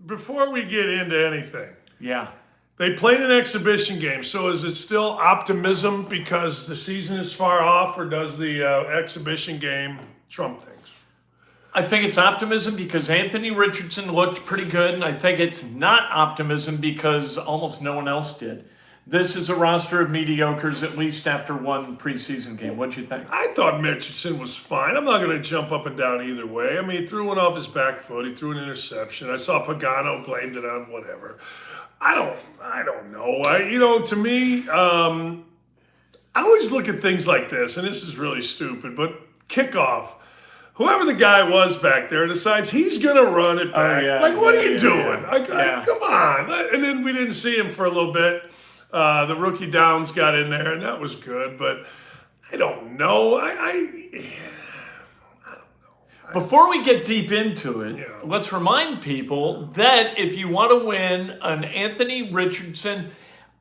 Before we get into anything, Yeah. they played an exhibition game. So is it still optimism because the season is far off, or does the exhibition game trump things? I think it's optimism because Anthony Richardson looked pretty good, and I think it's not optimism because almost no one else did. This is a roster of mediocres, at least after one preseason game. What'd you think? I thought Richardson was fine. I'm not going to jump up and down either way. I mean, he threw one off his back foot. He threw an interception. I saw Pagano blamed it on whatever. I don't know. To me, I always look at things like this, and this is really stupid, but kickoff. Whoever the guy was back there decides he's going to run it back. What are you doing? Come on. And then we didn't see him for a little bit. The rookie Downs got in there, and that was good. But I don't know. I don't know. Before we get deep into it, let's remind people that if you want to win an Anthony Richardson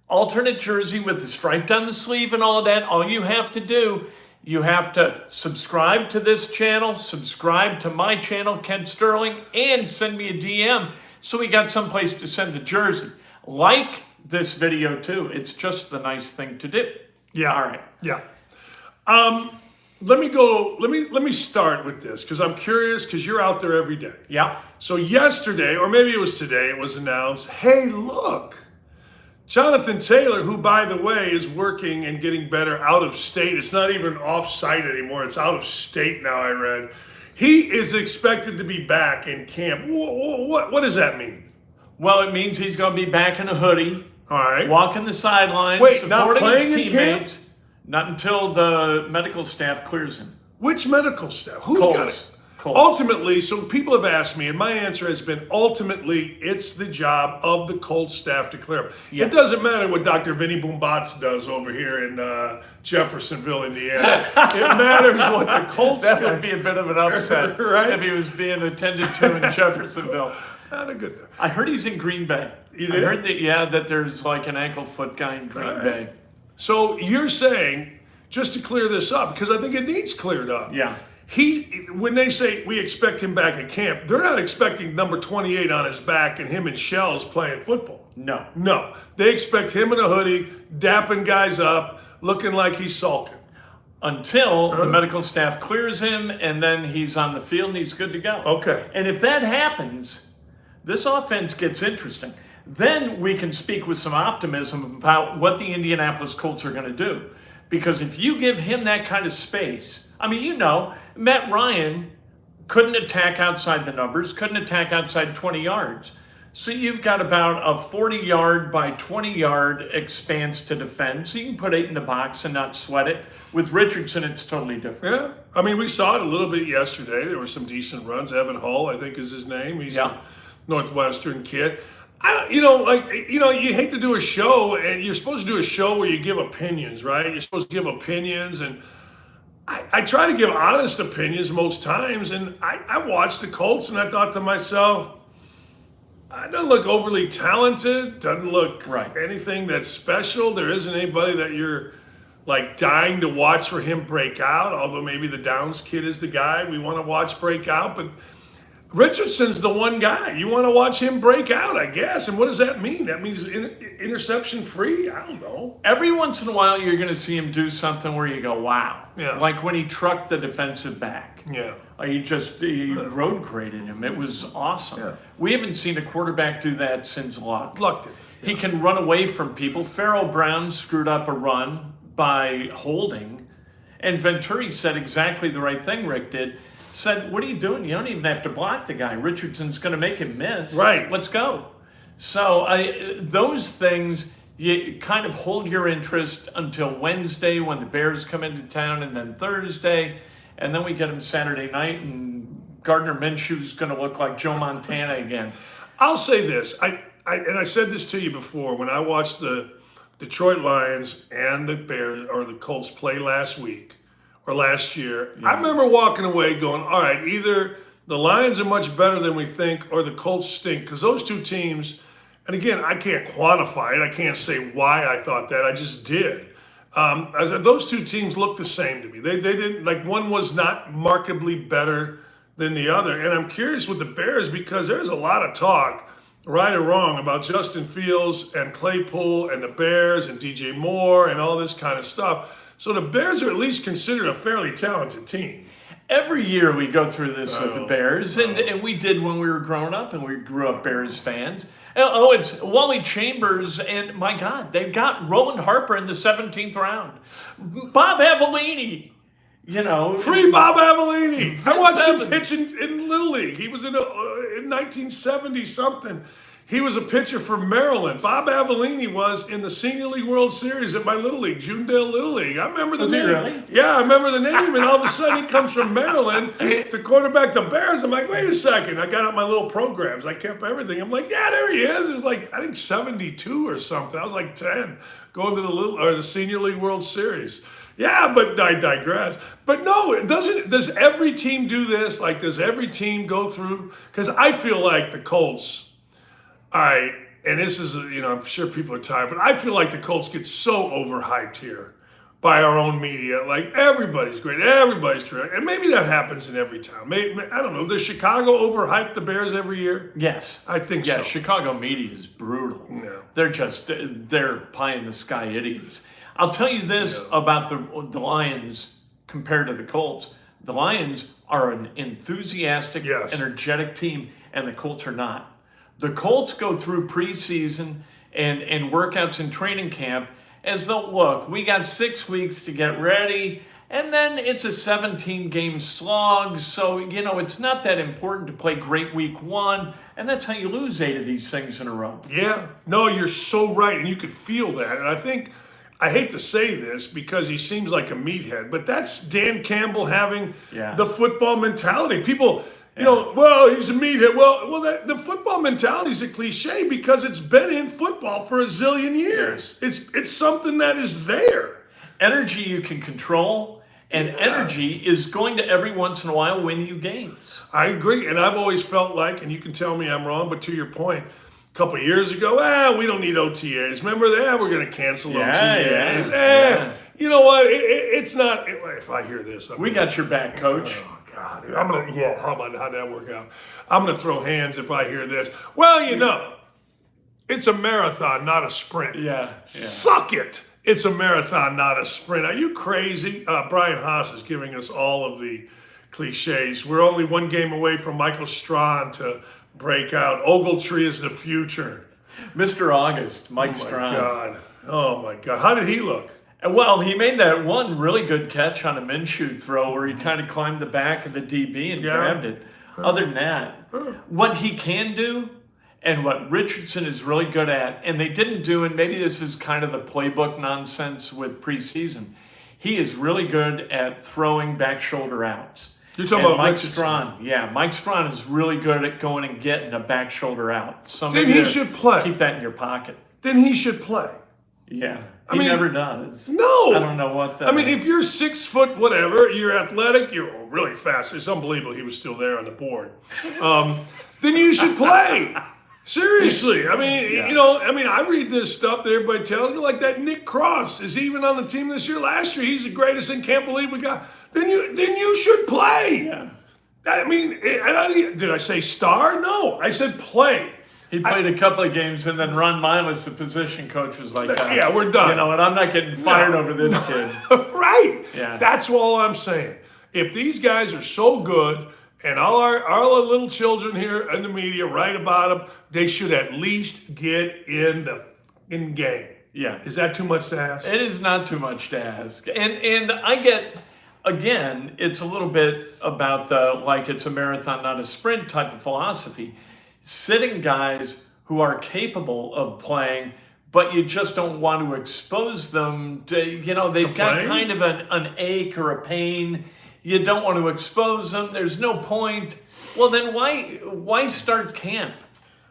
alternate jersey with the stripe down the sleeve and all of that, all you have to do, you have to subscribe to this channel, subscribe to my channel, Kent Sterling, and send me a DM so we got someplace to send the jersey. Like this video too. It's just the nice thing to do. Yeah. All right. Yeah. Let me start with this because I'm curious because you're out there every day. Yeah. So yesterday, or maybe it was today, it was announced, hey, look, Jonathan Taylor, who, by the way, is working and getting better out of state. It's not even off-site anymore. It's out of state now, I read. He is expected to be back in camp. What does that mean? Well, it means he's going to be back in a hoodie. All right. Walking the sidelines, Wait, not supporting playing his in camp? teammates. Not until the medical staff clears him. Which medical staff? Who's Colts. got it? Colts. Ultimately, so people have asked me, and my answer has been, ultimately, it's the job of the Colts staff to clear him. Yes. It doesn't matter what Dr. Vinny Boombatz does over here in Jeffersonville, Indiana. It matters what the Colts That do. would be a bit of an upset Right? if he was being attended to in Jeffersonville. Not a good thing. I heard he's in Green Bay. You I did? heard that there's like an ankle foot guy in Green Bay. So you're saying, just to clear this up, because I think it needs cleared up. Yeah. When they say we expect him back at camp, they're not expecting number 28 on his back and him in shells playing football. No. No. They expect him in a hoodie, dapping guys up, looking like he's sulking. Until the medical staff clears him and then he's on the field and he's good to go. Okay. And if that happens, this offense gets interesting. Then we can speak with some optimism about what the Indianapolis Colts are going to do. Because if you give him that kind of space, I mean, Matt Ryan couldn't attack outside the numbers, couldn't attack outside 20 yards. So you've got about a 40-yard by 20-yard expanse to defend. So you can put 8 in the box and not sweat it. With Richardson, it's totally different. Yeah. I mean, we saw it a little bit yesterday. There were some decent runs. Evan Hull, I think is his name. He's a Northwestern kid. You hate to do a show, and you're supposed to do a show where you give opinions, right? You're supposed to give opinions, and I try to give honest opinions most times, and I watched the Colts, and I thought to myself, it doesn't look overly talented, doesn't look anything that's special. There isn't anybody that you're like dying to watch for him break out, although maybe the Downs kid is the guy we want to watch break out, but Richardson's the one guy. You want to watch him break out, I guess. And what does that mean? That means interception free? I don't know. Every once in a while, you're going to see him do something where you go, wow. Yeah. Like when he trucked the defensive back. Yeah. He road graded him. It was awesome. Yeah. We haven't seen a quarterback do that since Luck. Luck did. Yeah. He can run away from people. Pharaoh Brown screwed up a run by holding. And Venturi said exactly the right thing Rick did. Said, what are you doing? You don't even have to block the guy. Richardson's going to make him miss. Right. Let's go. So those things, you kind of hold your interest until Wednesday when the Bears come into town, and then Thursday, and then we get them Saturday night, and Gardner Minshew's going to look like Joe Montana again. I'll say this. I said this to you before. When I watched the Detroit Lions and the Bears or the Colts play last week, or last year, I remember walking away going, all right, either the Lions are much better than we think or the Colts stink. Because those two teams, and again, I can't quantify it. I can't say why I thought that. I just did. Those two teams looked the same to me. They didn't, like one was not markedly better than the other. And I'm curious with the Bears because there's a lot of talk, right or wrong, about Justin Fields and Claypool and the Bears and DJ Moore and all this kind of stuff. So the Bears are at least considered a fairly talented team. Every year we go through this with the Bears, and we did when we were growing up, and we grew up Bears fans. Oh, it's Wally Chambers, and my God, they got Roland Harper in the 17th round. Bob Avellini, Free Bob Avellini. I watched him pitch in Little League. He was in 1970-something. He was a pitcher for Maryland. Bob Avellini was in the Senior League World Series at my Little League, Junedale Little League. I remember the name. Really? Yeah, I remember the name. And all of a sudden he comes from Maryland to quarterback the Bears. I'm like, wait a second. I got out my little programs. I kept everything. I'm like, yeah, there he is. It was like, I think 72 or something. I was like 10 going to the Senior League World Series. Yeah, but I digress. But no, does every team do this? Like, does every team go through? Because I feel like the Colts, all right, and this is, I'm sure people are tired, but I feel like the Colts get so overhyped here by our own media. Like, everybody's great, everybody's terrific. And maybe that happens in every town. Maybe, I don't know. Does Chicago overhype the Bears every year? Yes. I think so. Yeah, Chicago media is brutal. No. They're pie-in-the-sky idiots. I'll tell you this about the Lions compared to the Colts. The Lions are an enthusiastic, energetic team, and the Colts are not. The Colts go through preseason and workouts in training camp as though, look, we got 6 weeks to get ready, and then it's a 17-game slog, so, it's not that important to play great week 1, and that's how you lose 8 of these things in a row. Yeah. No, you're so right, and you could feel that, and I hate to say this because he seems like a meathead, but that's Dan Campbell having the football mentality. People, well, he's a meathead. Well, the football mentality is a cliche because it's been in football for a zillion years. It's something that is there. Energy you can control, and energy is going to every once in a while win you games. I agree, and I've always felt like, and you can tell me I'm wrong, but to your point, a couple of years ago, we don't need OTAs. Remember that? We're going to cancel OTAs. You know what? It's not. If I hear this, we got your back, Coach. Oh God, I'm gonna. Yeah, how'd that work out? I'm gonna throw hands if I hear this. Well, it's a marathon, not a sprint. Yeah. Suck it. It's a marathon, not a sprint. Are you crazy? Brian Haas is giving us all of the cliches. We're only one game away from Michael Strawn to break out. Ogletree is the future. Mr. August, Mike Strawn. Oh my God. How did he look? Well, he made that one really good catch on a Minshew throw where he kind of climbed the back of the DB and grabbed it. Other than that, what he can do and what Richardson is really good at, and they didn't do, and maybe this is kind of the playbook nonsense with preseason, he is really good at throwing back shoulder outs. You're talking about Mike Richardson. Strawn. Yeah, Mike Strawn is really good at going and getting a back shoulder out. Then he should play. Keep that in your pocket. Then he should play. Yeah, he never does. No. I don't know what the... if you're 6 foot whatever, you're athletic, you're really fast. It's unbelievable he was still there on the board. Then you should play. Seriously. I read this stuff that everybody tells me, like that Nick Cross is even on the team this year. Last year, he's the greatest and can't believe we got... Then you should play. Yeah. Did I say star? No, I said play. He played a couple of games, and then Ron Miles, the position coach, was like, we're done. And I'm not getting fired over this kid. Right. Yeah. That's all I'm saying. If these guys are so good, and all our little children here in the media write about them, they should at least get in game. Yeah. Is that too much to ask? It is not too much to ask. And I get... Again, it's a little bit about it's a marathon, not a sprint type of philosophy. Sitting guys who are capable of playing, but you just don't want to expose them to, they've got kind of an ache or a pain. You don't want to expose them. There's no point. Well, then why start camp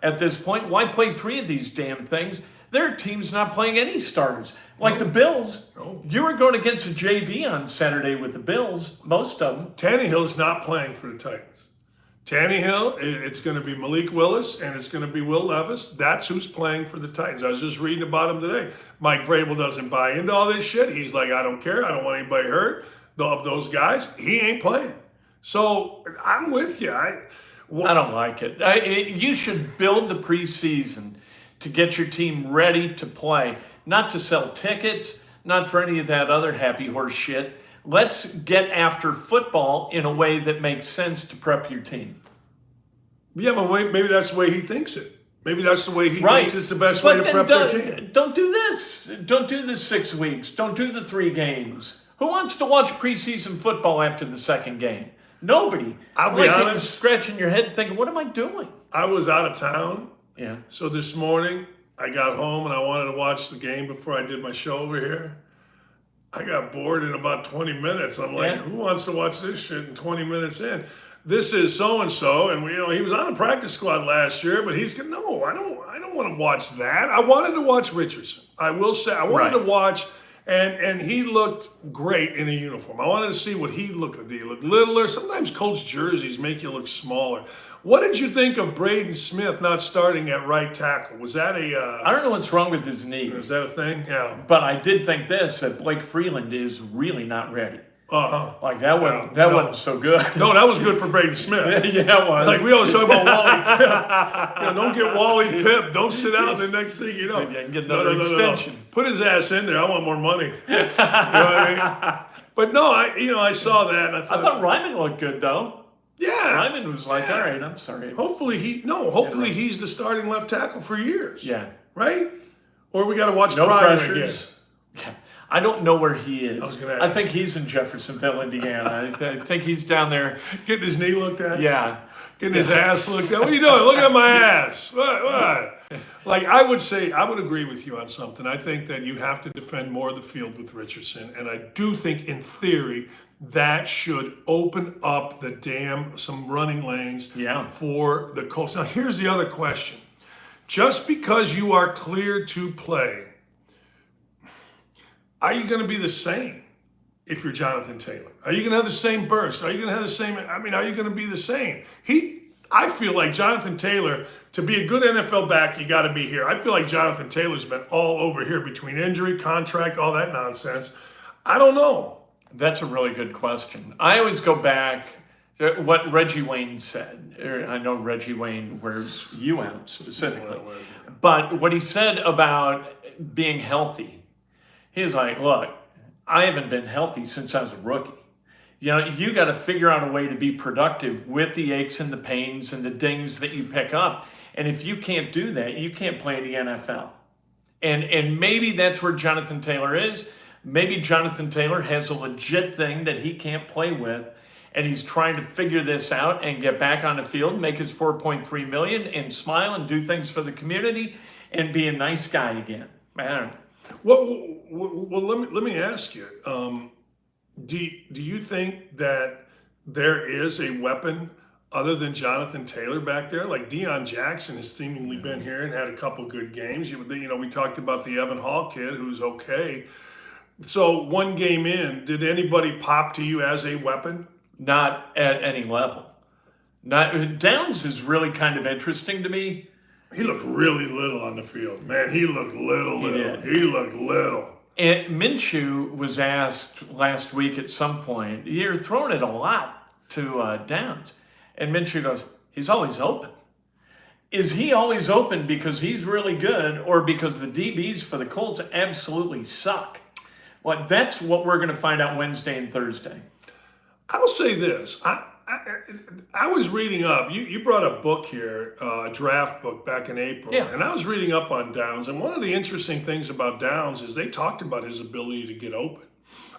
at this point? Why play 3 of these damn things? There are teams not playing any starters. Like the Bills, you were going against a JV on Saturday with the Bills, most of them. Tannehill's not playing for the Titans. Tannehill, it's going to be Malik Willis, and it's going to be Will Levis. That's who's playing for the Titans. I was just reading about him today. Mike Vrabel doesn't buy into all this shit. He's like, I don't care. I don't want anybody hurt. Of those guys, he ain't playing. So I'm with you. I don't like it. You should build the preseason to get your team ready to play, not to sell tickets, not for any of that other happy horse shit. Let's get after football in a way that makes sense to prep your team. Yeah, but maybe that's the way he thinks it. Maybe that's the way he thinks it's the best way to prep their team. Don't do this. Don't do the 6 weeks. Don't do the 3 games. Who wants to watch preseason football after the second game? Nobody. I'll be honest. You're scratching your head thinking, what am I doing? I was out of town. Yeah. So this morning, I got home and I wanted to watch the game before I did my show over here. I got bored in about 20 minutes. I'm like, who wants to watch this shit in 20 minutes in? This is so-and-so, and he was on the practice squad last year, but he's no, I don't want to watch that. I wanted to watch Richardson. I will say, I wanted to watch, and he looked great in a uniform. I wanted to see what he looked like. Did he look littler? Sometimes Colts jerseys make you look smaller. What did you think of Braden Smith not starting at right tackle? Was that I don't know what's wrong with his knee. Is that a thing? Yeah. But I did think that Blake Freeland is really not ready. Uh-huh. Like that wasn't so good. No, that was good for Braden Smith. Yeah, it was. Like we always talk about Wally Pipp. Don't get Wally Pipp. Don't sit out the next thing you know. Maybe I can get another extension. No. Put his ass in there. I want more money. You know what I mean? But no, I saw that and I thought Ryman looked good though. Yeah. Ryman was like, all right, I'm sorry. Hopefully he's the starting left tackle for years. Yeah. Right? Or we got to watch no Pryor pressures. Again. Yeah. I don't know where he is. I think he's in Jeffersonville, Indiana. I think he's down there. Getting his knee looked at? Yeah. Getting his ass looked at? What are you doing? Look at my ass. What? Like, I would agree with you on something. I think that you have to defend more of the field with Richardson. And I do think, in theory, that should open up some running lanes for the Colts. Now, here's the other question. Just because you are cleared to play, are you going to be the same if you're Jonathan Taylor? Are you going to have the same burst? Are you going to have the same? Are you going to be the same? I feel like Jonathan Taylor, to be a good NFL back, you got to be here. I feel like Jonathan Taylor's been all over here between injury, contract, all that nonsense. I don't know. That's a really good question. I always go back to what Reggie Wayne said. I know Reggie Wayne wears you out specifically. But what he said about being healthy, he's like, look, I haven't been healthy since I was a rookie. You got to figure out a way to be productive with the aches and the pains and the dings that you pick up. And if you can't do that, you can't play in the NFL. And maybe that's where Jonathan Taylor is. Maybe Jonathan Taylor has a legit thing that he can't play with, and he's trying to figure this out and get back on the field, make his $4.3 million, and smile and do things for the community and be a nice guy again. Man. Well, let me ask you. Do you think that there is a weapon other than Jonathan Taylor back there? Like Deion Jackson has seemingly been here and had a couple good games. We talked about the Evan Hall kid who's okay. So one game in, did anybody pop to you as a weapon? Not at any level. Downs is really kind of interesting to me. He looked really little on the field. Man, he looked little. He looked little. And Minshew was asked last week at some point, you're throwing it a lot to Downs. And Minshew goes, he's always open. Is he always open because he's really good or because the DBs for the Colts absolutely suck? Well, that's what we're going to find out Wednesday and Thursday. I'll say this. I was reading up. You brought a book here, a draft book back in April. Yeah. And I was reading up on Downs. And one of the interesting things about Downs is they talked about his ability to get open.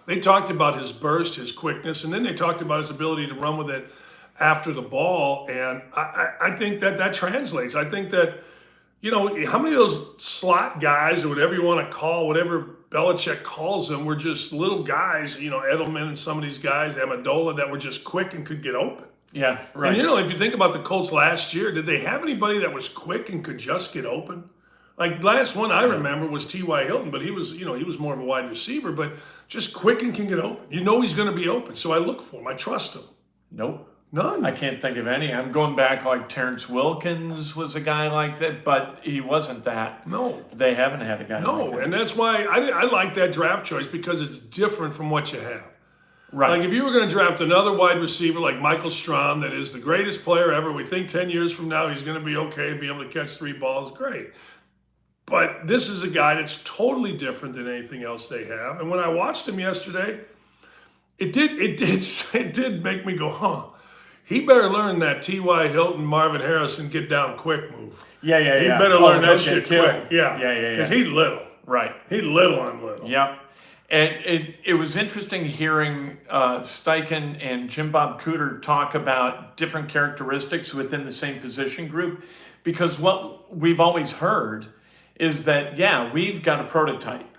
They talked about his burst, his quickness, and then they talked about his ability to run with it after the ball. And I think that translates. I think that, how many of those slot guys or whatever you want to call, whatever Belichick calls them, were just little guys, Edelman and some of these guys, Amendola, that were just quick and could get open. Yeah, right. And if you think about the Colts last year, did they have anybody that was quick and could just get open? Like last one I remember was T.Y. Hilton, but he was more of a wide receiver, but just quick and can get open. He's going to be open. So I look for him. I trust him. Nope. None. I can't think of any. I'm going back like Terrence Wilkins was a guy like that, but he wasn't that. No. They haven't had a guy like that. No, and that's why I like that draft choice because it's different from what you have. Right. Like if you were going to draft another wide receiver like Michael Strahm, that is the greatest player ever, we think 10 years from now he's going to be okay, be able to catch 3 balls, great. But this is a guy that's totally different than anything else they have. And when I watched him yesterday, it did make me go, huh. He better learn that T.Y. Hilton, Marvin Harrison get down quick move. Yeah. He better learn that shit quick. Yeah. Because he's little. Right. He's little on little. Yep. And it was interesting hearing Steichen and Jim Bob Cooter talk about different characteristics within the same position group, because what we've always heard is that, we've got a prototype.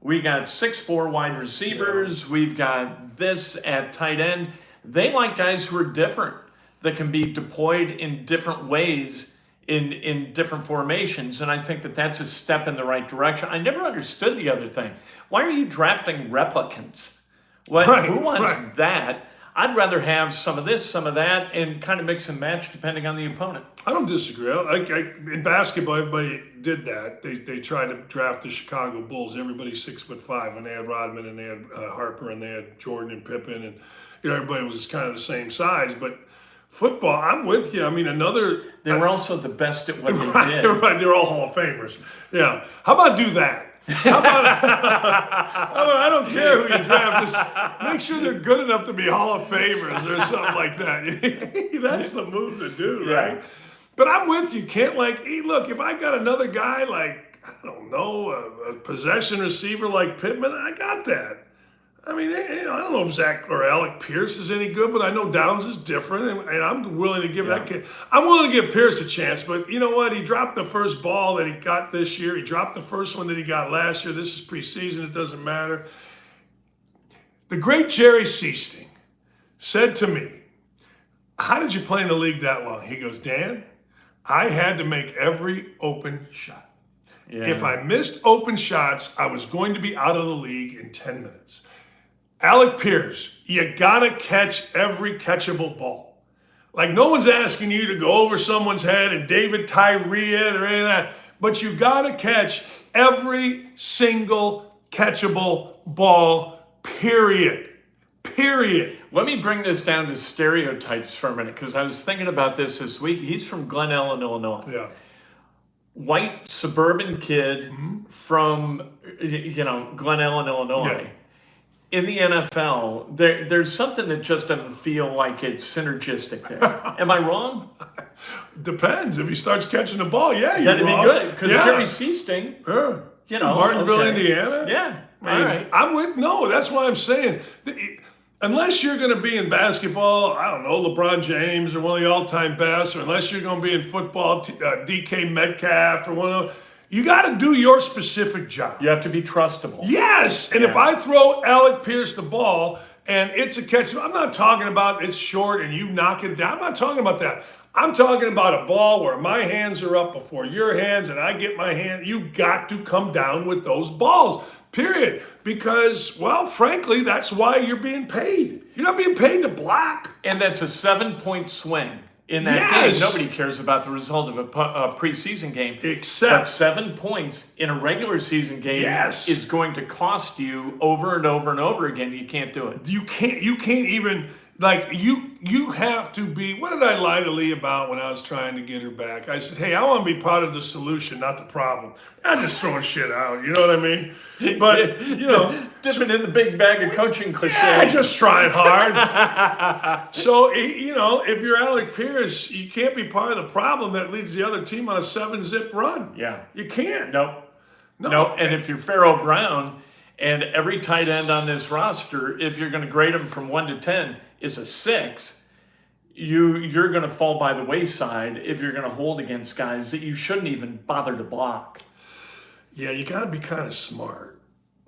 We got 6'4" wide receivers. Yeah. We've got this at tight end. They like guys who are different, that can be deployed in different ways in different formations. And I think that that's a step in the right direction. I never understood the other thing. Why are you drafting replicants? Who wants that? I'd rather have some of this, some of that, and kind of mix and match depending on the opponent. I don't disagree. In basketball, everybody did that. They tried to draft the Chicago Bulls. Everybody's 6'5", and they had Rodman, and they had Harper, and they had Jordan and Pippen, and everybody was kind of the same size. But football, I'm with you. I mean, they were also the best at what they did. Right, they're all Hall of Famers. Yeah. How about do that? How about I don't care who you draft, just make sure they're good enough to be Hall of Famers or something like that. That's the move to do, right? Yeah. But I'm with you. Can't look, if I got another guy like, I don't know, a possession receiver like Pittman, I got that. I mean, I don't know if Zach or Alec Pierce is any good, but I know Downs is different, and I'm willing to give that kid. I'm willing to give Pierce a chance, but you know what? He dropped the first ball that he got this year. He dropped the first one that he got last year. This is preseason. It doesn't matter. The great Jerry Seasting said to me, how did you play in the league that long? He goes, Dan, I had to make every open shot. Yeah. If I missed open shots, I was going to be out of the league in 10 minutes. Alec Pierce, you gotta catch every catchable ball. Like, no one's asking you to go over someone's head and David Tyree it or any of that, but you gotta catch every single catchable ball, period. Let me bring this down to stereotypes for a minute, because I was thinking about this week. He's from Glen Ellen, Illinois. Yeah. White suburban kid from, Glen Ellen, Illinois. Yeah. In the NFL, there's something that just doesn't feel like it's synergistic there. Am I wrong? Depends. If he starts catching the ball, you're that'd wrong. Be good. Because Jerry Seasting, Martinville, Indiana. Yeah, all right. That's why I'm saying, unless you're going to be in basketball, I don't know, LeBron James or one of the all-time best, or unless you're going to be in football, DK Metcalf or one of those, you got to do your specific job. You have to be trustable. Yes. And if I throw Alec Pierce the ball and it's a catch, I'm not talking about it's short and you knock it down. I'm not talking about that. I'm talking about a ball where my hands are up before your hands and I get my hand. You got to come down with those balls, period. Because, well, frankly, that's why you're being paid. You're not being paid to block. And that's a 7-point swing. In that game, nobody cares about the result of a preseason game. Except 7 points in a regular season game is going to cost you over and over and over again. You can't do it. You can't even, you have to be, what did I lie to Lee about when I was trying to get her back? I said, hey, I want to be part of the solution, not the problem. I'm just throwing shit out, you know what I mean? But, dipping in the big bag of coaching cliches. Yeah, just trying hard. So, if you're Alec Pierce, you can't be part of the problem that leads the other team on a 7-zip run. Yeah. You can't. No. And if you're Pharaoh Brown and every tight end on this roster, if you're going to grade them from 1 to 10 is a 6, you're going to fall by the wayside if you're going to hold against guys that you shouldn't even bother to block. Yeah, you got to be kind of smart.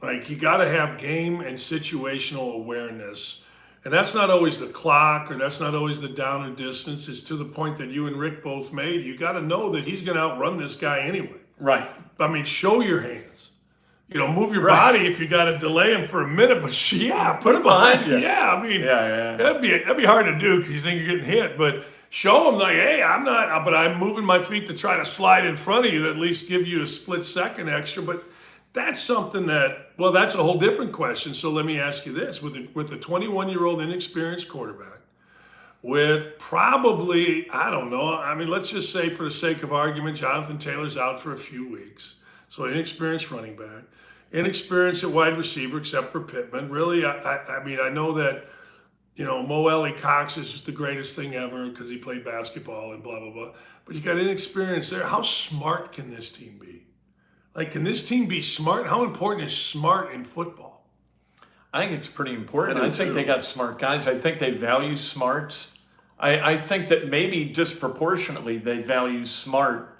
You got to have game and situational awareness. And that's not always the clock, or that's not always the down and distance. It's to the point that you and Rick both made. You got to know that he's going to outrun this guy anyway. Right. I mean, show your hands. Move your body if you got to delay him for a minute, but put him behind you. Yeah, I mean, that'd be hard to do because you think you're getting hit, but show him hey, I'm not, but I'm moving my feet to try to slide in front of you to at least give you a split second extra. But That's something that, well, that's a whole different question. So let me ask you this: with a 21-year-old inexperienced quarterback, with probably, I don't know, I mean, let's just say for the sake of argument, Jonathan Taylor's out for a few weeks. So inexperienced running back, inexperienced at wide receiver, except for Pittman. Really, I mean, I know that, Mo Alley Cox is just the greatest thing ever because he played basketball and blah, blah, blah. But you got inexperience there. How smart can this team be? Like, can this team be smart? How important is smart in football? I think it's pretty important. I think they got smart guys. I think they value smarts. I think that maybe disproportionately they value smart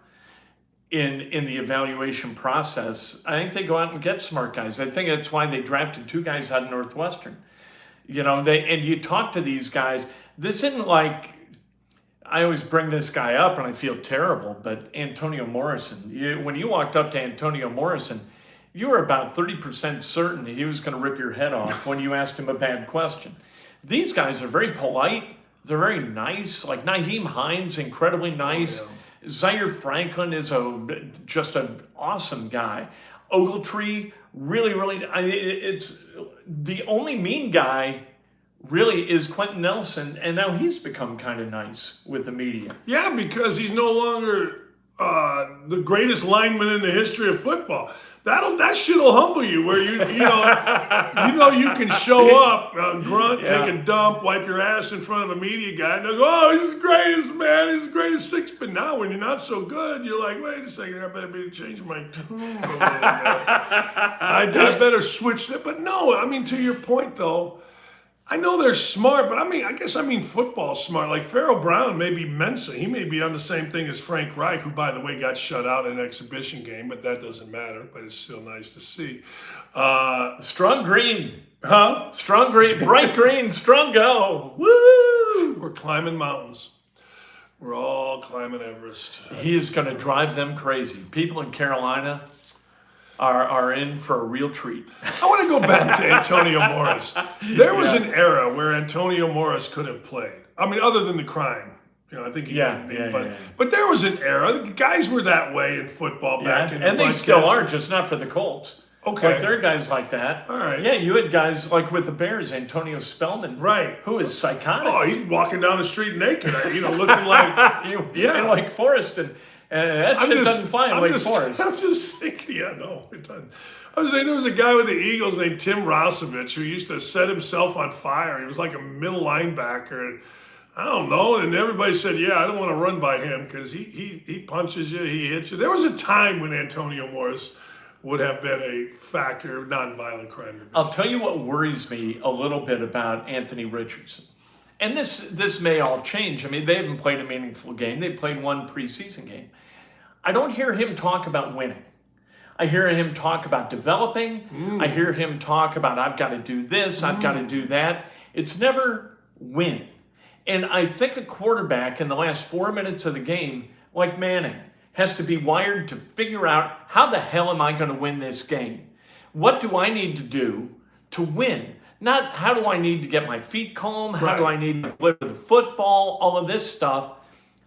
in the evaluation process. I think they go out and get smart guys. I think that's why they drafted 2 guys out of Northwestern. And you talk to these guys. This isn't like, I always bring this guy up and I feel terrible, but Antonio Morrison, when you walked up to Antonio Morrison, you were about 30% certain that he was going to rip your head off when you asked him a bad question. These guys are very polite. They're very nice. Like Nyheim Hines, incredibly nice. Oh, yeah. Zaire Franklin is just an awesome guy. Ogletree, really, it's the only mean guy really is Quentin Nelson, and now he's become kind of nice with the media. Yeah, because he's no longer the greatest lineman in the history of football. That shit'll humble you, where you can show up, grunt, take a dump, wipe your ass in front of a media guy, and they'll go, "Oh, he's the greatest, man. He's the greatest six." But now, when you're not so good, you're like, "Wait a second, I better be changing my tune a little bit. I better switch that." But no, I mean, to your point though, I know they're smart, but I guess football smart. Like Farrell Brown may be Mensa. He may be on the same thing as Frank Reich, who, by the way, got shut out in an exhibition game, but that doesn't matter. But it's still nice to see. Strong green. Huh? Strong green, bright green, strong go. Woo! We're climbing mountains. We're all climbing Everest. He is going to drive them crazy. People in Carolina are in for a real treat. I want to go back to Antonio Morris. There was an era where Antonio Morris could have played. I mean, other than the crime. I think he got beat. But there was an era. The guys were that way in football back in the and they still are, just not for the Colts. Okay. But there are guys like that. All right. Yeah, you had guys like with the Bears, Antonio Spellman. Right. Who is psychotic. Oh, he's walking down the street naked, looking like... in Wake Forest, and that shit doesn't fly in Wake Forest. I'm just thinking, no, it doesn't. I was saying there was a guy with the Eagles named Tim Rosovich who used to set himself on fire. He was like a middle linebacker, and I don't know. And everybody said, "Yeah, I don't want to run by him because he punches you, he hits you." There was a time when Antonio Morris would have been a factor of nonviolent crime division. I'll tell you what worries me a little bit about Anthony Richardson. And this may all change. I mean, they haven't played a meaningful game. They played one preseason game. I don't hear him talk about winning. I hear him talk about developing. I hear him talk about, I've got to do this, I've got to do that. It's never win. And I think a quarterback in the last 4 minutes of the game, like Manning, has to be wired to figure out, how the hell am I going to win this game? What do I need to do to win? Not how do I need to get my feet calm? How do I need to deliver the football? All of this stuff.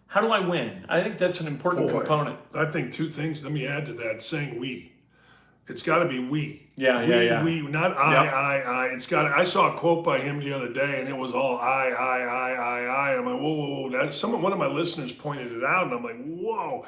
How do I win? I think that's an important component. I think 2 things. Let me add to that. Saying we. It's got to be we. Yeah. We, not I. It's got. I saw a quote by him the other day, and it was all I. And I'm like, whoa. One of my listeners pointed it out, and I'm like, whoa.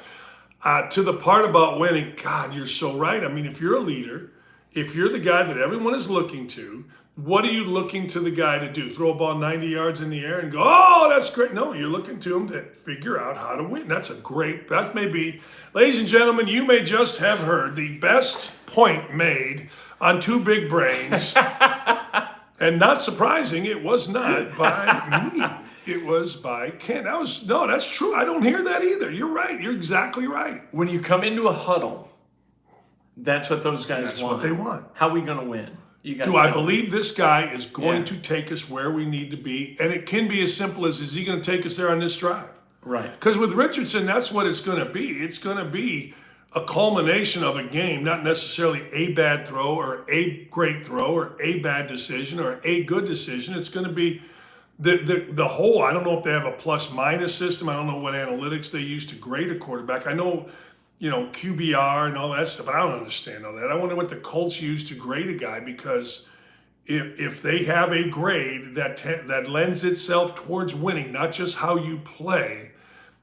To the part about winning, God, you're so right. I mean, if you're a leader, if you're the guy that everyone is looking to, what are you looking to the guy to do? Throw a ball 90 yards in the air and go, "Oh, that's great." No, you're looking to him to figure out how to win. That may be, ladies and gentlemen, you may just have heard the best point made on 2 Big Brains. And not surprising, it was not by me. It was by Ken. That's true. I don't hear that either. You're right. You're exactly right. When you come into a huddle, that's what those guys want. That's what they want. How are we going to win? Do I believe this guy is going to take us where we need to be? And it can be as simple as, is he going to take us there on this drive? Right. Because with Richardson, that's what it's going to be. It's going to be a culmination of a game, not necessarily a bad throw or a great throw or a bad decision or a good decision. It's going to be the whole. I don't know if they have a plus-minus system. I don't know what analytics they use to grade a quarterback. I know QBR and all that stuff. But I don't understand all that. I wonder what the Colts use to grade a guy, because if they have a grade that lends itself towards winning, not just how you play,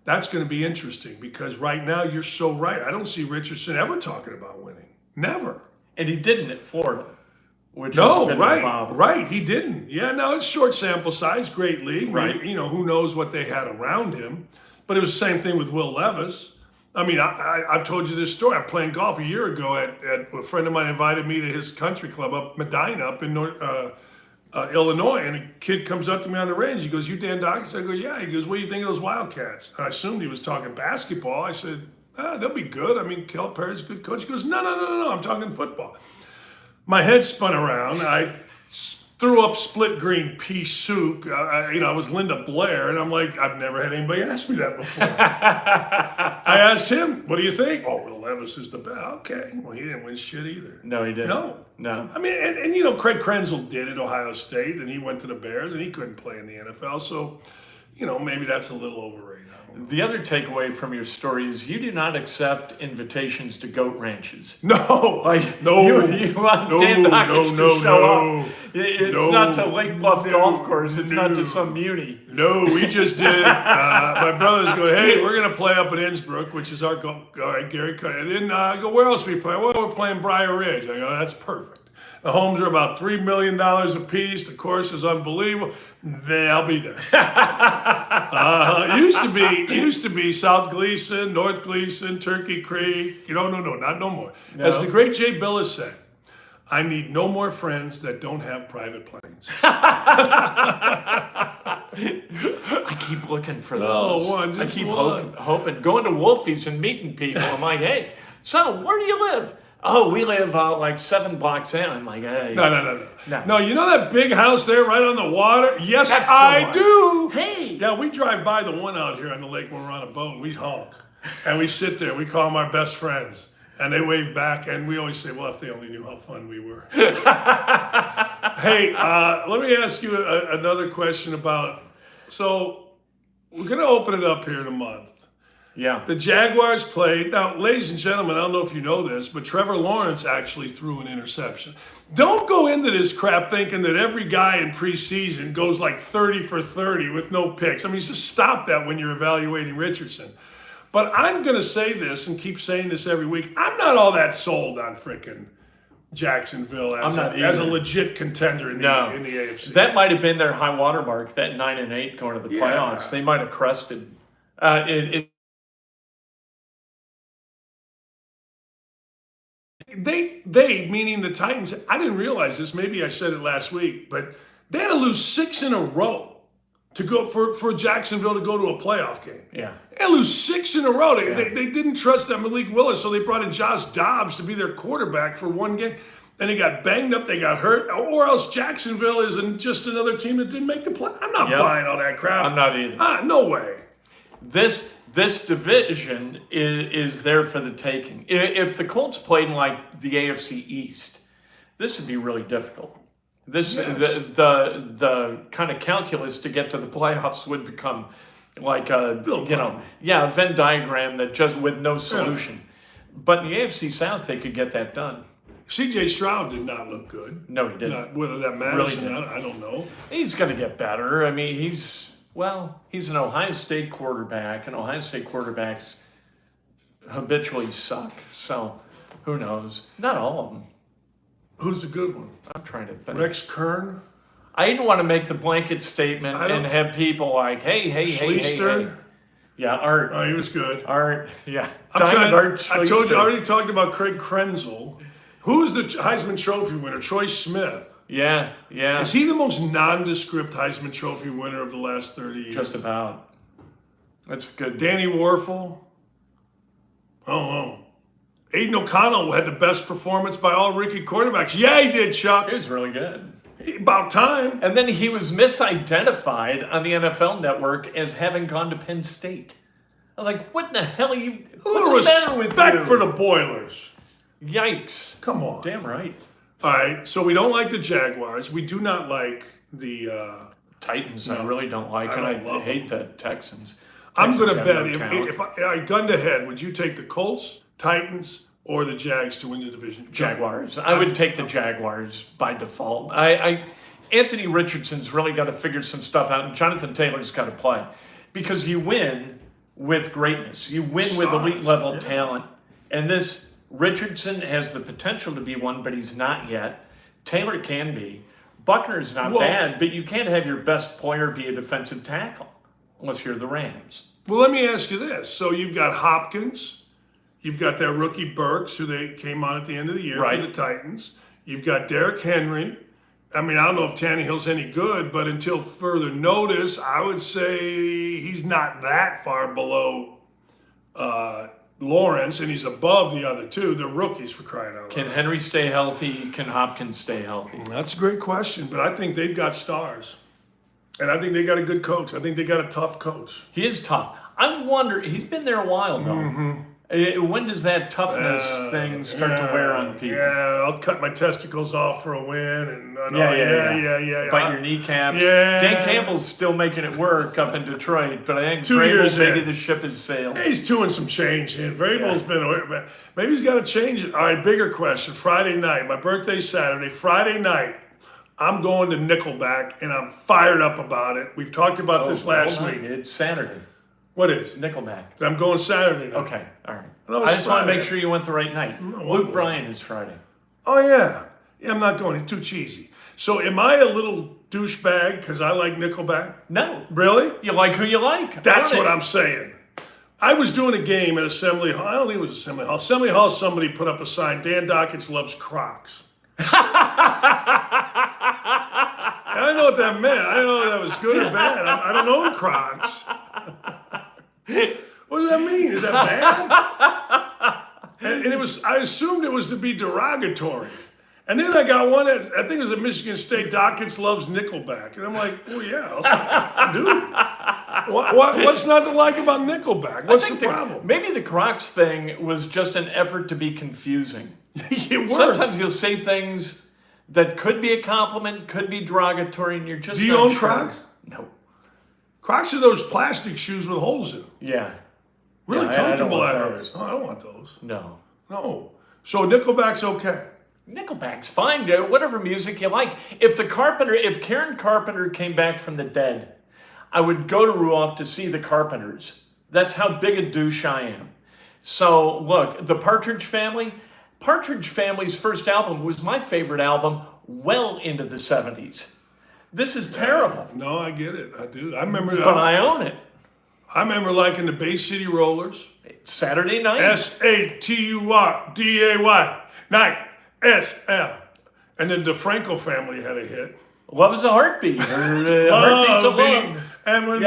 that's going to be interesting, because right now you're so right. I don't see Richardson ever talking about winning. Never. And he didn't at Florida, which No, is a bit of a problem. right. He didn't. Yeah, no, it's short sample size, great league. Right. Maybe, who knows what they had around him. But it was the same thing with Will Levis. I mean, I've told you this story. I'm playing golf a year ago at a friend of mine invited me to his country club up Medina up in Illinois, and a kid comes up to me on the range. He goes, "You Dan Dawkins?" I go, "Yeah." He goes, "What do you think of those Wildcats?" And I assumed he was talking basketball. I said, "They'll be good. I mean, Kel Perry's a good coach." He goes, No. I'm talking football." My head spun around. I threw up split green pea soup. I was Linda Blair, and I'm like, I've never had anybody ask me that before. I asked him, "What do you think?" "Oh, Will Levis is the best." "Okay." Well, he didn't win shit either. No, he didn't. No. I mean, and Craig Krenzel did at Ohio State, and he went to the Bears, and he couldn't play in the NFL. So, maybe that's a little overrated. The other takeaway from your story is you do not accept invitations to goat ranches. No, no. You want Dan Dawkins to show up. It's not to Lake Bluff Golf Course. It's not to some muni. No, we just did. My brothers go, "Hey, we're going to play up in Innsbruck," which is our goal. All right, Gary Cut. And then I go, "Where else are we playing?" "Well, we're playing Briar Ridge." I go, "That's perfect. The homes are about $3 million a piece. The course is unbelievable. Then I'll be there." It used to be South Gleason, North Gleason, Turkey Creek. No, not no more. No. As the great Jay Billis said, "I need no more friends that don't have private planes." I keep looking for those. I keep hoping. Going to Wolfie's and meeting people. I'm like, "Hey, so where do you live?" "Oh, we live like 7 blocks in." I'm like, "Hey." No, you know that big house there right on the water? Yes, That's I do. Hey. Yeah, we drive by the one out here on the lake when we're on a boat. We honk. And we sit there. We call them our best friends. And they wave back. And we always say, "Well, if they only knew how fun we were." Hey, let me ask you another question about... So, we're going to open it up here in a month. Yeah. The Jaguars played. Now, ladies and gentlemen, I don't know if you know this, but Trevor Lawrence actually threw an interception. Don't go into this crap thinking that every guy in preseason goes like 30 for 30 with no picks. I mean, just stop that when you're evaluating Richardson. But I'm going to say this and keep saying this every week. I'm not all that sold on frickin' Jacksonville as a legit contender in the AFC. That might have been their high water mark, that 9-8 going to the playoffs. They might have crested. They, meaning the Titans, I didn't realize this, maybe I said it last week, but they had to lose 6 in a row to go for Jacksonville to go to a playoff game. Yeah. They had to lose 6 in a row. They didn't trust that Malik Willis, so they brought in Josh Dobbs to be their quarterback for one game. And they got banged up, they got hurt, or else Jacksonville is just another team that didn't make the play. I'm not buying all that crap. I'm not either. No way. This division is there for the taking. If the Colts played like the AFC East, this would be really difficult. The kind of calculus to get to the playoffs would become like a Venn diagram that just with no solution. Yeah. But in the AFC South, they could get that done. C.J. Stroud did not look good. No, he didn't. Whether that matters or not, I don't know. He's going to get better. I mean, he's an Ohio State quarterback, and Ohio State quarterbacks habitually suck. So, who knows? Not all of them. Who's a good one? I'm trying to think. Rex Kern? I didn't want to make the blanket statement and have people like, hey. Yeah, Art. Oh, he was good. Art, yeah. I told you, I already talked about Craig Krenzel. Who's the Heisman Trophy winner? Troy Smith. Yeah. Is he the most nondescript Heisman Trophy winner of the last 30 years? Just about. That's good. Danny Werfel. Oh. Aiden O'Connell had the best performance by all rookie quarterbacks. Yeah, he did, Chuck. He was really good. About time. And then he was misidentified on the NFL Network as having gone to Penn State. I was like, what in the hell are you... What's the matter with you? Respect for the Boilers. Yikes. Come on. Damn right. All right, so we don't like the Jaguars. We do not like the... Titans, I really don't like, and I hate the Texans. I'm going to have bet, no talent. if I gunned ahead, would you take the Colts, Titans, or the Jags to win the division? Jaguars. I would take the Jaguars by default. Anthony Richardson's really got to figure some stuff out, and Jonathan Taylor's got to play. Because you win with greatness. You win with elite level talent. And this Richardson has the potential to be one, but he's not yet. Taylor can be. Buckner's not bad, but you can't have your best player be a defensive tackle unless you're the Rams. Well, let me ask you this. So you've got Hopkins. You've got that rookie Burks, who they came on at the end of the year for the Titans. You've got Derrick Henry. I mean, I don't know if Tannehill's any good, but until further notice, I would say he's not that far below Lawrence, and he's above the other two. They're rookies, for crying out loud. Can Henry stay healthy? Can Hopkins stay healthy? That's a great question, but I think they've got stars. And I think they got a good coach. I think they got a tough coach. He is tough. I wonder, he's been there a while, though. Mm-hmm. When does that toughness thing start to wear on people? Yeah, I'll cut my testicles off for a win, and yeah. Bite your kneacaps. Yeah. Dan Campbell's still making it work up in Detroit, but I think 2 years Vrabel, maybe in. the ship has sailed. He's doing some change here. Vrabel's been away. Maybe he's got to change it. All right, bigger question. Friday night. My birthday's Saturday. Friday night, I'm going to Nickelback, and I'm fired up about it. We've talked about this last week. It's Saturday. What is? Nickelback. I'm going Saturday night. Okay, all right. I just want to make sure you went the right night. Luke Bryan is Friday. Oh, yeah. Yeah, I'm not going. It's too cheesy. So am I a little douchebag because I like Nickelback? No. Really? You like who you like. That's what I'm saying. I was doing a game at Assembly Hall. I don't think it was Assembly Hall. Assembly Hall, somebody put up a sign, Dan Dockets loves Crocs. I didn't know what that meant. I didn't know if that was good or bad. I don't own Crocs. What does that mean? Is that bad? And it was. I assumed it was to be derogatory. And then I got one at, I think it was at Michigan State, Dockets loves Nickelback. And I'm like, well, yeah, dude. What's not to like about Nickelback? What's the problem? Maybe the Crocs thing was just an effort to be confusing. It worked. Sometimes you'll say things that could be a compliment, could be derogatory, and you're just Do you not own sure. Crocs? No. Crocs are those plastic shoes with holes in them. Yeah. Really Yeah, comfortable I don't at want those. Oh, I don't want those. No. No. So Nickelback's okay. Nickelback's fine, dude. Whatever music you like. If Karen Carpenter came back from the dead, I would go to Ruoff to see the Carpenters. That's how big a douche I am. So look, the Partridge Family's first album was my favorite album well into the 70s. This is terrible. No, I get it. I do. I remember. But I own it. I remember liking the Bay City Rollers. Saturday night. SATURDAY. Night. SM. And then the Franco family had a hit. Love is a heartbeat. Heartbeats of love. And when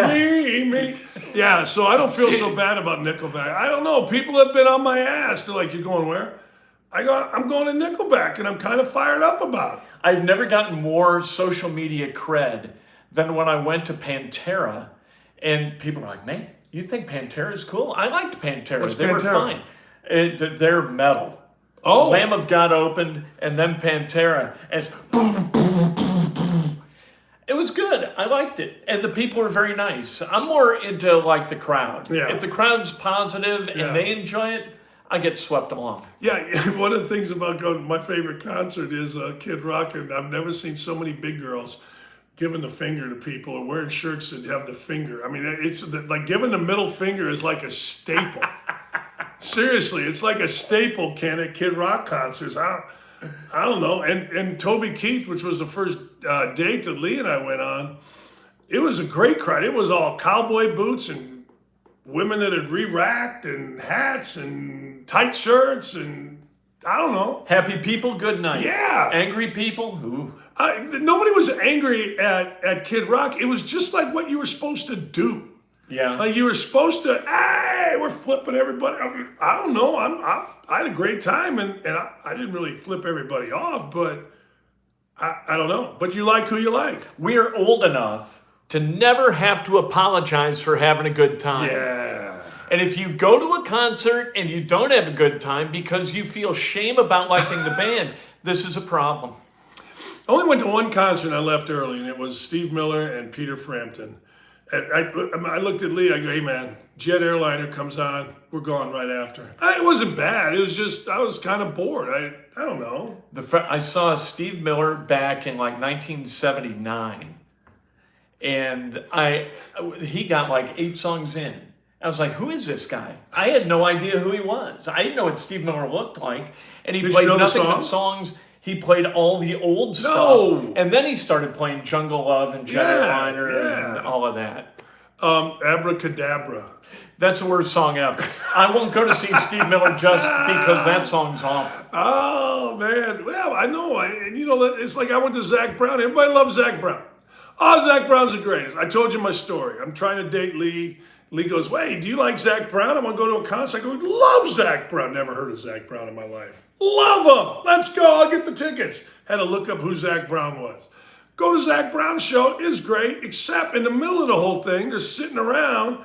me. Yeah, so I don't feel so bad about Nickelback. I don't know. People have been on my ass. They're like, you're going where? I'm going to Nickelback, and I'm kind of fired up about it. I've never gotten more social media cred than when I went to Pantera, and people were like, man, you think Pantera is cool? I liked Pantera. What's they Pantera? were fine. They're metal. Oh. Lamb of God opened, and then Pantera. And it's boom, boom, boom, boom. It was good. I liked it. And the people were very nice. I'm more into like the crowd. Yeah. If the crowd's positive and they enjoy it, I get swept along. Yeah, one of the things about going to my favorite concert is Kid Rock, and I've never seen so many big girls giving the finger to people or wearing shirts that have the finger. I mean, it's like giving the middle finger is like a staple. Seriously, it's like a staple at Kid Rock concerts. I don't know. And Toby Keith, which was the first date that Lee and I went on, it was a great crowd. It was all cowboy boots and women that had re-racked and hats and tight shirts and I don't know. Happy people, good night. Yeah. Angry people, ooh. Nobody was angry at Kid Rock. It was just like what you were supposed to do. Yeah. Like you were supposed to, hey, we're flipping everybody. I don't know. I had a great time and I didn't really flip everybody off, but I don't know. But you like who you like. We're old enough to never have to apologize for having a good time. Yeah. And if you go to a concert and you don't have a good time because you feel shame about liking the band, this is a problem. I only went to one concert and I left early, and it was Steve Miller and Peter Frampton. And I looked at Lee. I go, hey man, jet airliner comes on. We're gone right after. It wasn't bad. It was just I was kind of bored. I don't know. I saw Steve Miller back in like 1979, and he got like 8 songs in. I was like, who is this guy? I had no idea who he was. I didn't know what Steve Miller looked like, and he played nothing but songs. He played all the old stuff, and then he started playing Jungle Love and Jet Airliner and all of that. Abracadabra. That's the worst song ever. I won't go to see Steve Miller just because that song's awful. Oh, man. Well, I know. And you know, it's like I went to Zach Brown. Everybody loves Zach Brown. Oh, Zach Brown's the greatest. I told you my story. I'm trying to date Lee. Lee goes, wait, do you like Zach Brown? I want to go to a concert. I go, love Zach Brown. Never heard of Zach Brown in my life. Love him. Let's go. I'll get the tickets. Had to look up who Zach Brown was. Go to Zach Brown's show. It is great, except in the middle of the whole thing, they're sitting around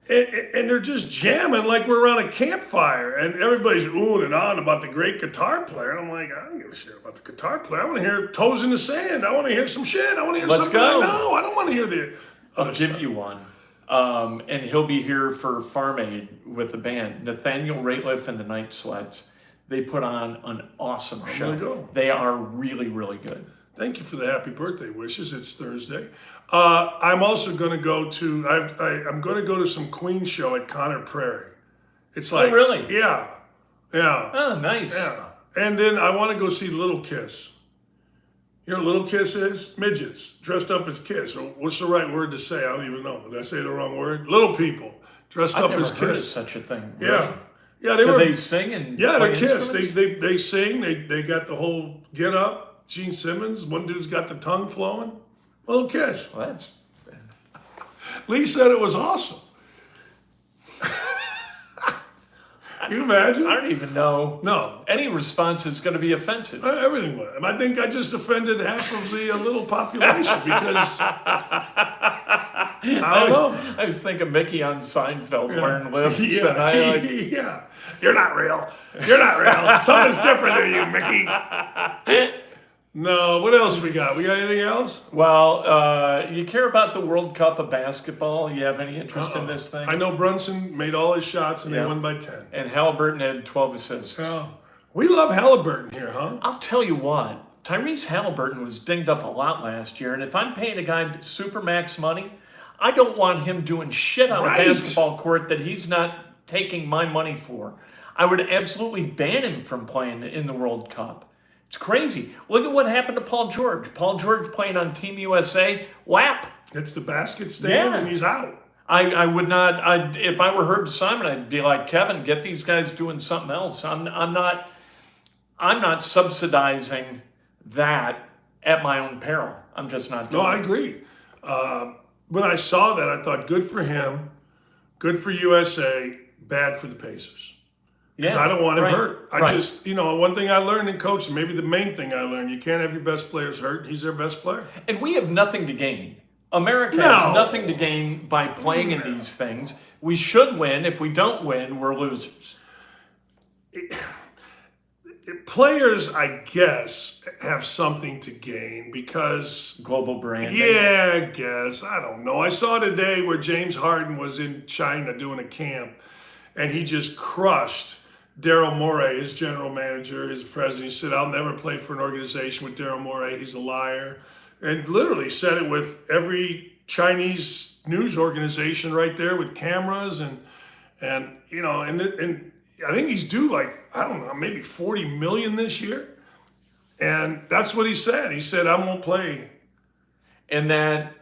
and they're just jamming like we're around a campfire. And everybody's oohing and on about the great guitar player. And I'm like, I don't give a shit about the guitar player. I want to hear Toes in the Sand. I want to hear some shit. I want to hear something I know. I don't want to hear the other I'll give you one. And he'll be here for Farm Aid with the band. Nathaniel Rateliff and the Night Sweats. They put on an awesome show. They are really, really good. Thank you for the happy birthday wishes. It's Thursday. I'm also going to go to. I'm going to go to some Queen show at Conner Prairie. It's like, oh really? Yeah. Oh, nice. Yeah. And then I want to go see Little Kiss. You know what Little Kiss is? Midgets dressed up as Kiss. Or what's the right word to say? I don't even know. Did I say the wrong word? Little people dressed up as Kiss. I've never heard of such a thing. Really? Yeah. Yeah, they sing and they're Kiss. They sing. They got the whole get up. Gene Simmons. One dude's got the tongue flowing. Little Kiss. Well, that's... Lee said it was awesome. You imagine? I don't even know. No. Any response is going to be offensive. Everything was. I think I just offended half of the little population because I don't know. I was thinking Mickey on Seinfeld wearing lips. And yeah. You're not real. You're not real. Something's different than you, Mickey. No, what else we got? We got anything else? Well, you care about the World Cup of basketball? You have any interest in this thing? I know Brunson made all his shots and they won by 10. And Halliburton had 12 assists. We love Halliburton here, huh? I'll tell you what. Tyrese Halliburton was dinged up a lot last year, and if I'm paying a guy supermax money, I don't want him doing shit on a basketball court that he's not taking my money for. I would absolutely ban him from playing in the World Cup. It's crazy. Look at what happened to Paul George. Paul George playing on Team USA, whap. It's the basket stand and he's out. I would not, if I were Herb Simon, I'd be like, Kevin, get these guys doing something else. I'm not subsidizing that at my own peril. I'm just not doing I agree. When I saw that, I thought, good for him, good for USA, bad for the Pacers. Because I don't want him hurt. I just, one thing I learned in coaching, maybe the main thing I learned, you can't have your best players hurt. He's their best player. And we have nothing to gain. America has nothing to gain by playing in these things. We should win. If we don't win, we're losers. Players, I guess, have something to gain because... global branding. Yeah, I guess. I don't know. I saw today where James Harden was in China doing a camp, and he just crushed Daryl Morey, his general manager, his president. He said, I'll never play for an organization with Daryl Morey. He's a liar. And literally said it with every Chinese news organization right there with cameras and I think he's due maybe 40 million this year. And that's what he said. He said, I won't play. And that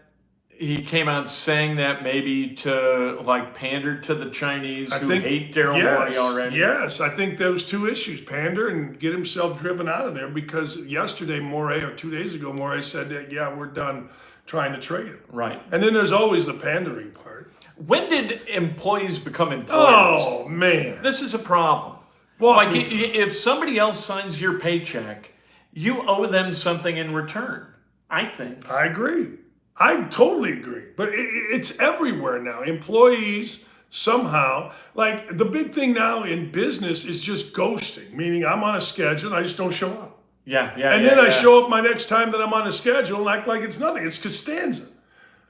he came out saying that maybe to pander to the Chinese who hate Daryl Morey already. Yes, I think those two issues, pander and get himself driven out of there, because yesterday Morey, or 2 days ago, Morey said that, we're done trying to trade him. Right. And then there's always the pandering part. When did employees become employers? Oh, man. This is a problem. If somebody else signs your paycheck, you owe them something in return, I think. I agree. I totally agree. But it's everywhere now. Employees somehow, the big thing now in business is just ghosting, meaning I'm on a schedule and I just don't show up. And then I show up my next time that I'm on a schedule and act like it's nothing. It's Costanza.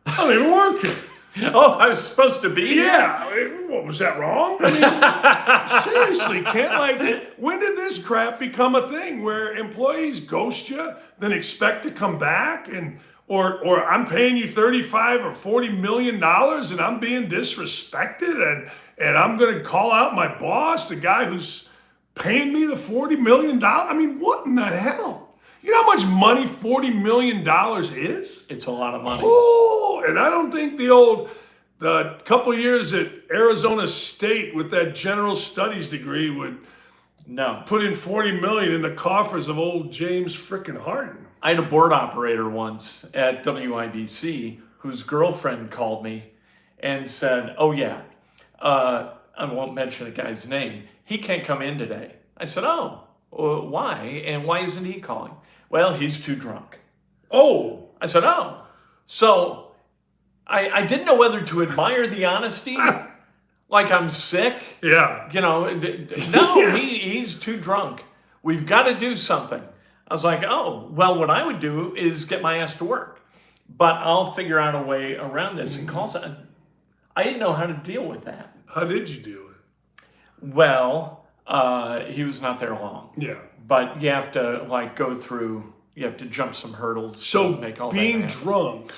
I'm not even working. Oh, I was supposed to be here? Yeah, what, was that wrong? I mean, seriously, when did this crap become a thing where employees ghost you, then expect to come back, or I'm paying you 35 or 40 million dollars and I'm being disrespected, and I'm going to call out my boss, the guy who's paying me the $40 million? I mean, what in the hell? You know how much money $40 million is? It's a lot of money. Oh, and I don't think the couple years at Arizona State with that general studies degree would put in $40 million in the coffers of old James frickin' Harden. I had a board operator once at WIBC whose girlfriend called me and said, oh yeah, I won't mention the guy's name. He can't come in today. I said, oh, why? And why isn't he calling? Well, he's too drunk. Oh. I said, oh. So I didn't know whether to admire the honesty, like I'm sick. Yeah. You know, no, he's too drunk. We've got to do something. I was like, oh, well, what I would do is get my ass to work. But I'll figure out a way around this. And calls. I didn't know how to deal with that. How did you deal with it? Well, he was not there long. Yeah. But you have to you have to jump some hurdles. So to make all being that happen. drunk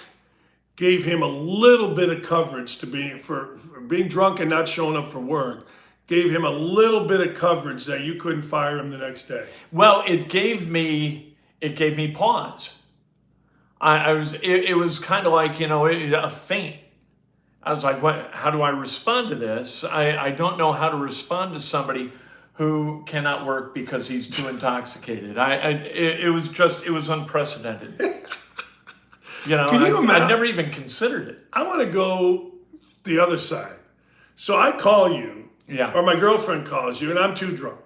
gave him a little bit of coverage for being drunk and not showing up for work. Gave him a little bit of coverage that you couldn't fire him the next day. Well, it gave me pause. It was kind of like, a feint. I was like, what? How do I respond to this? I don't know how to respond to somebody who cannot work because he's too intoxicated. It was unprecedented. Can you imagine? I never even considered it. I want to go the other side. So I call you, or my girlfriend calls you, and I'm too drunk.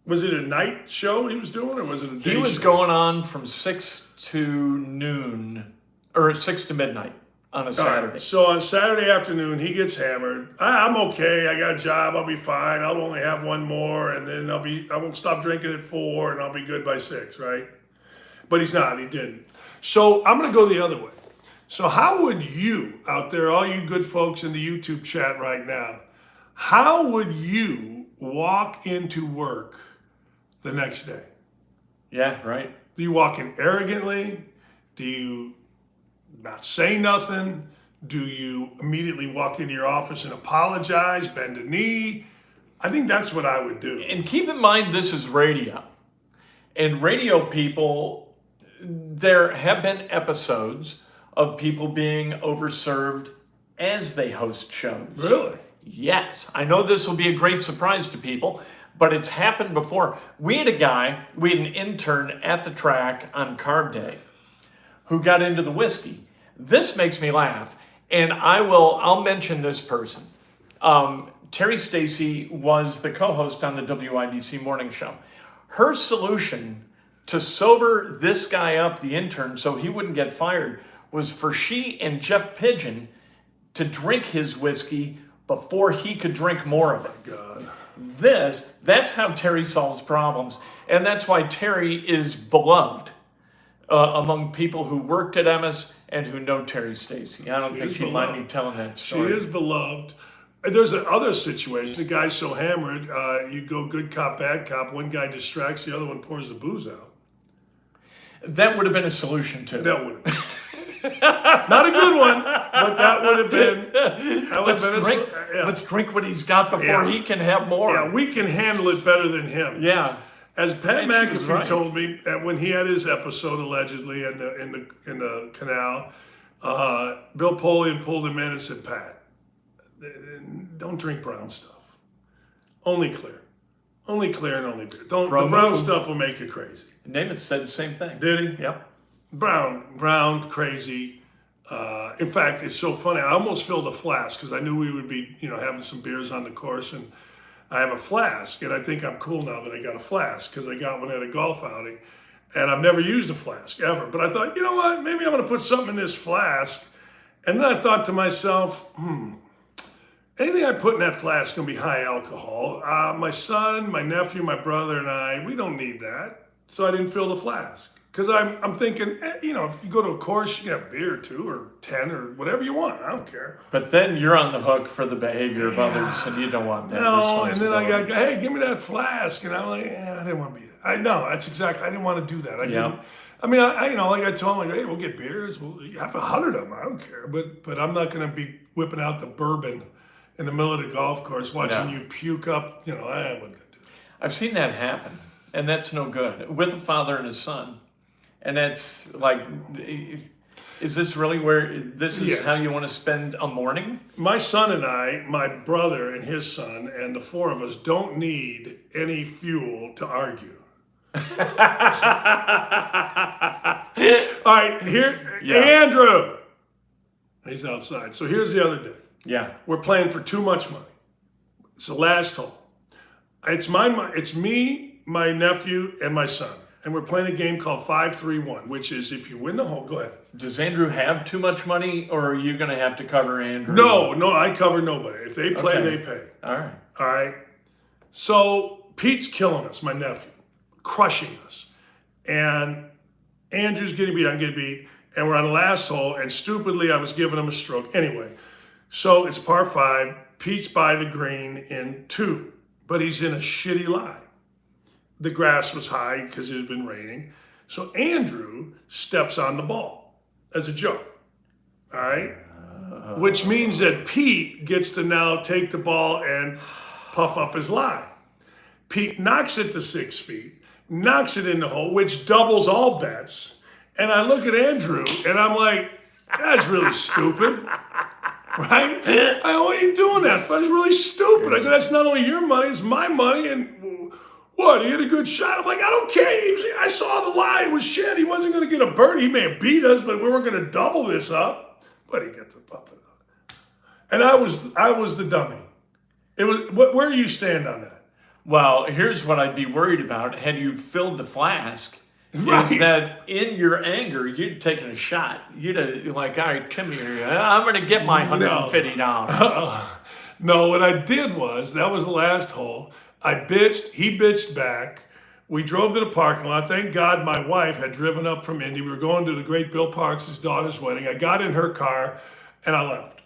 Was it a night show he was doing, or was it a day show? He was going on from 6 to noon, or 6 to midnight on a Saturday. Right. So on Saturday afternoon, he gets hammered. I'm okay. I got a job. I'll be fine. I'll only have one more, and then I won't stop drinking at 4, and I'll be good by 6, right? But he's not. He didn't. So I'm going to go the other way. So how would you, out there, all you good folks in the YouTube chat right now, how would you walk into work the next day? Yeah, right. Do you walk in arrogantly? Do you not say nothing? Do you immediately walk into your office and apologize, bend a knee? I think that's what I would do. And keep in mind, this is radio. And radio people, there have been episodes of people being overserved as they host shows. Really? Yes. I know this will be a great surprise to people, but it's happened before. We had an intern at the track on carb day who got into the whiskey. This makes me laugh, and I'll mention this person. Terry Stacy was the co-host on the WIBC morning show. Her solution to sober this guy up, the intern, so he wouldn't get fired, was for she and Jeff Pigeon to drink his whiskey before he could drink more of it. God. That's how Terry solves problems, and that's why Terry is beloved among people who worked at Emmis and who know Terry Stacy. I don't think she'd mind me telling that story. She is beloved. There's another situation. The guy's so hammered, you go good cop, bad cop. One guy distracts, the other one pours the booze out. That would have been a solution too. That would have been. Not a good one, but that would have been. Let's drink what he's got before he can have more. Yeah, we can handle it better than him. Yeah. As Pat McAfee told me when he had his episode allegedly in the canal, Bill Polian pulled him in and said, "Pat, don't drink brown stuff. Only clear and only beer. The brown stuff will make you crazy." Namath said the same thing. Did he? Yep. Brown, crazy. In fact, it's so funny. I almost filled a flask because I knew we would be, having some beers on the course, and I have a flask, and I think I'm cool now that I got a flask because I got one at a golf outing, and I've never used a flask ever. But I thought, you know what? Maybe I'm going to put something in this flask, and then I thought to myself, anything I put in that flask is going to be high alcohol. My son, my nephew, my brother, and I, we don't need that. So I didn't fill the flask. Because I'm thinking, if you go to a course, you can have a beer or 2 or 10 or whatever you want. I don't care. But then you're on the hook for the behavior of others, and you don't want that No, and then I responsibility. got, hey, give me that flask. And I'm like, I didn't want to be that. I didn't want to do that. I didn't. I mean, like I told him, like, hey, we'll get beers. We'll have 100 of them. I don't care. But I'm not going to be whipping out the bourbon in the middle of the golf course watching you puke up. I wasn't going to do that. I've seen that happen, and that's no good. With a father and a son. And that's like, is this really where this is how you want to spend a morning? My son and I, my brother and his son, and the 4 of us don't need any fuel to argue. All right, Andrew. He's outside. So here's the other day. Yeah. We're playing for too much money. It's the last hole. It's me, my nephew, and my son. And we're playing a game called 5-3-1, which is if you win the hole, go ahead. Does Andrew have too much money, or are you going to have to cover Andrew? No, I cover nobody. If they play, they pay. All right. All right. So Pete's killing us, my nephew, crushing us. And Andrew's getting beat, I'm getting beat. And we're on the last hole, and stupidly I was giving him a stroke. Anyway, so it's par 5. Pete's by the green in 2, but he's in a shitty lie. The grass was high because it had been raining. So Andrew steps on the ball as a joke. All right? Which means that Pete gets to now take the ball and puff up his lie. Pete knocks it to 6 feet, knocks it in the hole, which doubles all bets. And I look at Andrew and I'm like, that's really stupid. Right? Why are you doing that? That's really stupid. I go, that's not only your money, it's my money. And what, he had a good shot? I'm like, I don't care. I saw the lie. It was shit. He wasn't going to get a birdie. He may have beat us, but we weren't going to double this up. But he got to puff it up. And I was the dummy. It was. Where do you stand on that? Well, here's what I'd be worried about had you filled the flask. Right. Is that in your anger, you'd taken a shot. You'd have like, all right, come here. I'm going to get my $150. No, what I did was, that was the last hole. I bitched, he bitched back. We drove to the parking lot. Thank God my wife had driven up from Indy. We were going to the great Bill Parks' daughter's wedding. I got in her car and I left.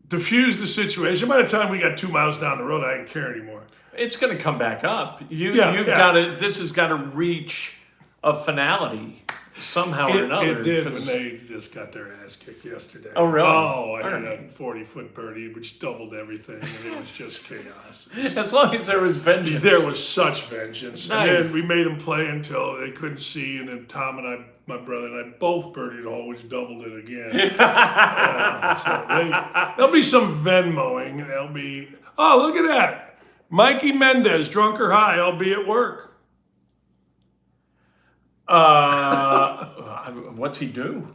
Diffused the situation. By the time we got 2 miles down the road, I didn't care anymore. It's going to come back up. You've got to, this has got to reach a finality somehow or another. It did when they just got their ass kicked yesterday. Oh, really? Oh, I had a 40-foot birdie, which doubled everything, and it was just chaos. As long as there was vengeance. There was such vengeance. Nice. And then we made them play until they couldn't see, and then Tom and I, my brother and I, both birdied the hole, which doubled it again. So there'll be some Venmoing. There'll be, oh, look at that. Mikey Mendez, drunk or high, I'll be at work. What's he do?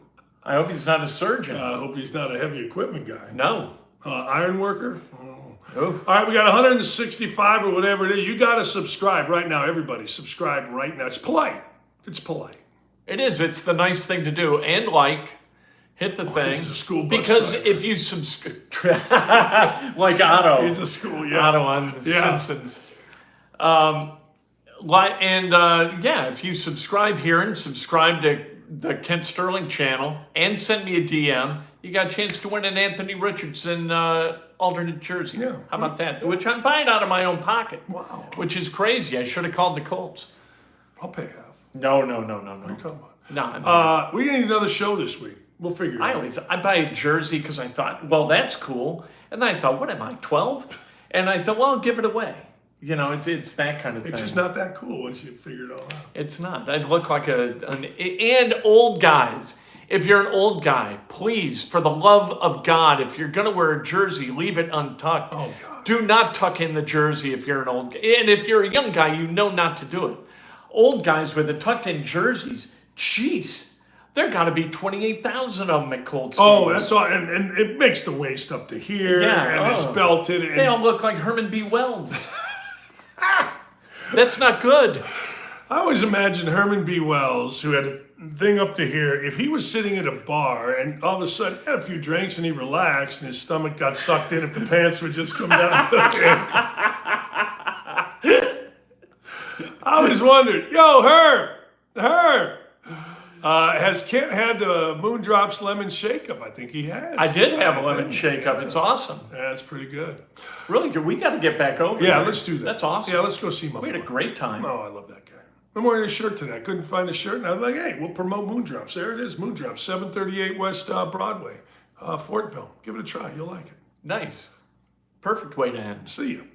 I hope he's not a surgeon. I hope he's not a heavy equipment guy. No. Iron worker? Oh. Oof. All right, we got 165 or whatever it is. You got to subscribe right now. Everybody, subscribe right now. It's polite. It's polite. It is. It's the nice thing to do. And hit the thing. He's a school bus because driver. if you subscribe, like Otto. He's a school, Otto on The Simpsons. If you subscribe here and subscribe to the Kent Sterling channel and send me a DM, you got a chance to win an Anthony Richardson alternate jersey. Yeah. How about that? Which I'm buying out of my own pocket. Wow. Which is crazy. I should have called the Colts. I'll pay half. No. What are you talking about? No. We need another show this week. We'll figure it out. I buy a jersey because I thought, well, that's cool. And then I thought, what am I, 12? And I thought, well, I'll give it away. You know, it's that kind of thing. It's just not that cool once you figure it all out. It's not. I'd look like and old guys. If you're an old guy, please, for the love of God, if you're going to wear a jersey, leave it untucked. Oh, God. Do not tuck in the jersey if you're an old guy. And if you're a young guy, you know not to do it. Old guys with the tucked in jerseys, jeez, there got to be 28,000 of them at Colts. Oh, that's all. And it makes the waist up to here. And it's belted. And they all look like Herman B. Wells. That's not good. I always imagine Herman B. Wells, who had a thing up to here, if he was sitting at a bar and all of a sudden had a few drinks and he relaxed and his stomach got sucked in, if the pants would just come down to the ankle. I always wondered, yo, Herb, Has Kent had the Moondrops Lemon Shake-Up? I think he has. I did have a lemon shake-up. It's awesome. That's pretty good. Really good. We got to get back over Yeah, there. let's do that. That's awesome. Yeah, let's go see my We had a boy. great time. Oh, I love that guy. I'm wearing a shirt today. I couldn't find a shirt, and I was like, hey, we'll promote Moondrops. There it is, Moondrops, 738 West Broadway, Fortville. Give it a try. You'll like it. Nice. Perfect way to end. See you.